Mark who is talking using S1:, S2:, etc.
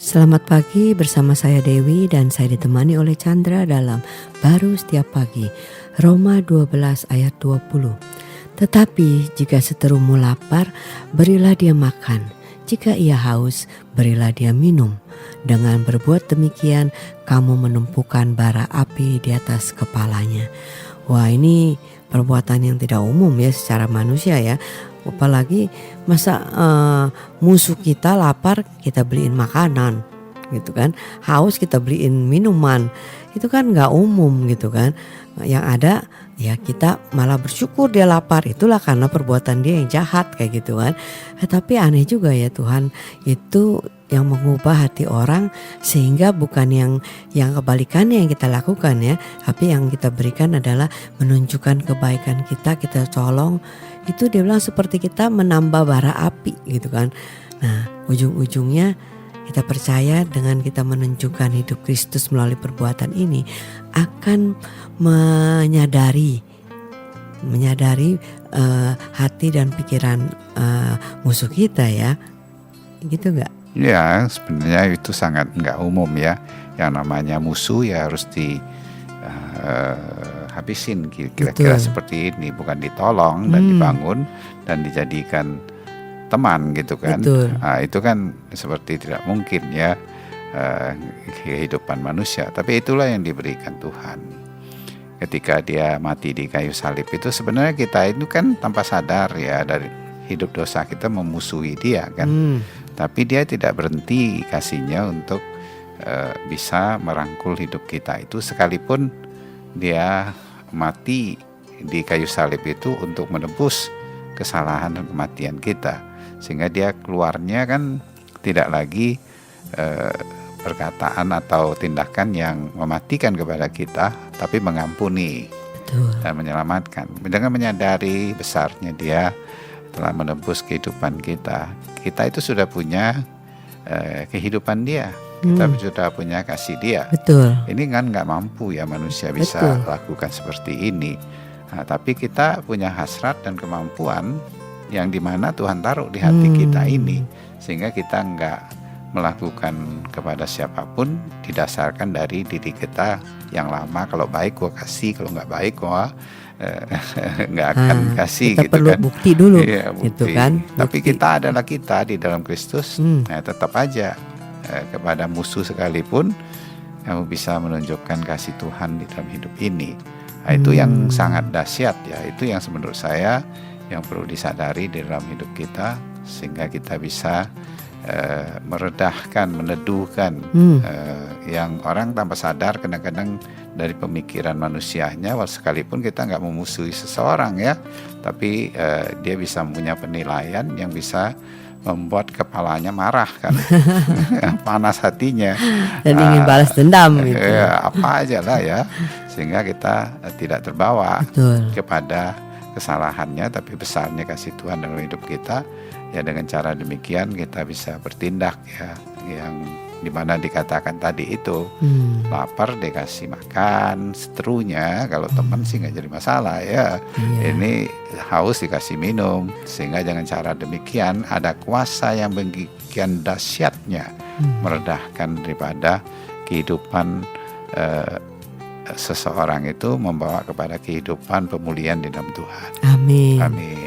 S1: Selamat pagi, bersama saya Dewi dan saya ditemani oleh Chandra dalam Baru Setiap Pagi. Roma 12 ayat 20. Tetapi jika seterumu lapar, berilah dia makan. Jika ia haus, berilah dia minum. Dengan berbuat demikian, kamu menumpukan bara api di atas kepalanya. Wah, ini perbuatan yang tidak umum ya secara manusia ya. Apalagi masa musuh kita lapar kita beliin makanan gitu kan, haus kita beliin minuman, itu kan nggak umum gitu kan. Yang ada ya kita malah bersyukur dia lapar, itulah karena perbuatan dia yang jahat kayak gitu kan. Tapi aneh juga ya, Tuhan itu yang mengubah hati orang sehingga bukan yang kebalikannya yang kita lakukan ya, tapi yang kita berikan adalah menunjukkan kebaikan kita colong. Itu dia bilang seperti kita menambah bara api gitu kan. Nah, ujung-ujungnya kita percaya dengan kita menunjukkan hidup Kristus melalui perbuatan ini akan menyadari hati dan pikiran musuh kita ya. Gitu enggak?
S2: Ya, sebenarnya itu sangat nggak umum ya. Yang namanya musuh ya harus habisin, kira-kira seperti ini, bukan ditolong dan dibangun dan dijadikan teman gitu kan. Nah, itu kan seperti tidak mungkin ya kehidupan manusia, tapi itulah yang diberikan Tuhan. Ketika dia mati di kayu salib itu sebenarnya kita itu kan tanpa sadar ya, dari hidup dosa kita memusuhi dia kan. Tapi dia tidak berhenti kasihnya untuk bisa merangkul hidup kita itu, sekalipun dia mati di kayu salib itu untuk menebus kesalahan dan kematian kita, sehingga dia keluarnya kan tidak lagi perkataan atau tindakan yang mematikan kepada kita, tapi mengampuni. Betul. Dan menyelamatkan. Dengan menyadari besarnya dia telah menebus kehidupan kita, kita itu sudah punya kehidupan dia. Kita sudah punya kasih dia. Betul. Ini kan nggak mampu ya manusia bisa lakukan seperti ini. Nah, tapi kita punya hasrat dan kemampuan yang dimana Tuhan taruh di hati kita ini, sehingga kita nggak melakukan kepada siapapun didasarkan dari diri kita yang lama. Kalau baik gua kasih, kalau nggak baik gua nggak akan kasih. Kita gitu perlu kan.
S1: Bukti dulu,
S2: iya, bukti. Gitu kan. Tapi kita adalah kita di dalam Kristus. Nah, tetap aja kepada musuh sekalipun kamu bisa menunjukkan kasih Tuhan di dalam hidup ini. Nah, itu yang sangat dahsyat ya. Itu yang menurut saya yang perlu disadari di dalam hidup kita, sehingga kita bisa meredahkan, meneduhkan yang orang tanpa sadar kadang-kadang dari pemikiran manusianya, sekalipun kita nggak memusuhi seseorang ya, tapi dia bisa punya penilaian yang bisa membuat kepalanya marah kan, panas hatinya
S1: dan ingin balas dendam gitu.
S2: Apa aja lah ya, sehingga kita tidak terbawa kepada kesalahannya, tapi besarnya kasih Tuhan dalam hidup kita. Ya, dengan cara demikian kita bisa bertindak ya, yang dimana dikatakan tadi itu lapar dikasih makan, seterunya kalau teman sih nggak jadi masalah ya. Ini haus dikasih minum, sehingga dengan cara demikian ada kuasa yang begitu dahsyatnya meredahkan daripada kehidupan seseorang itu, membawa kepada kehidupan pemulihan di dalam Tuhan.
S1: Amin.
S2: Amin.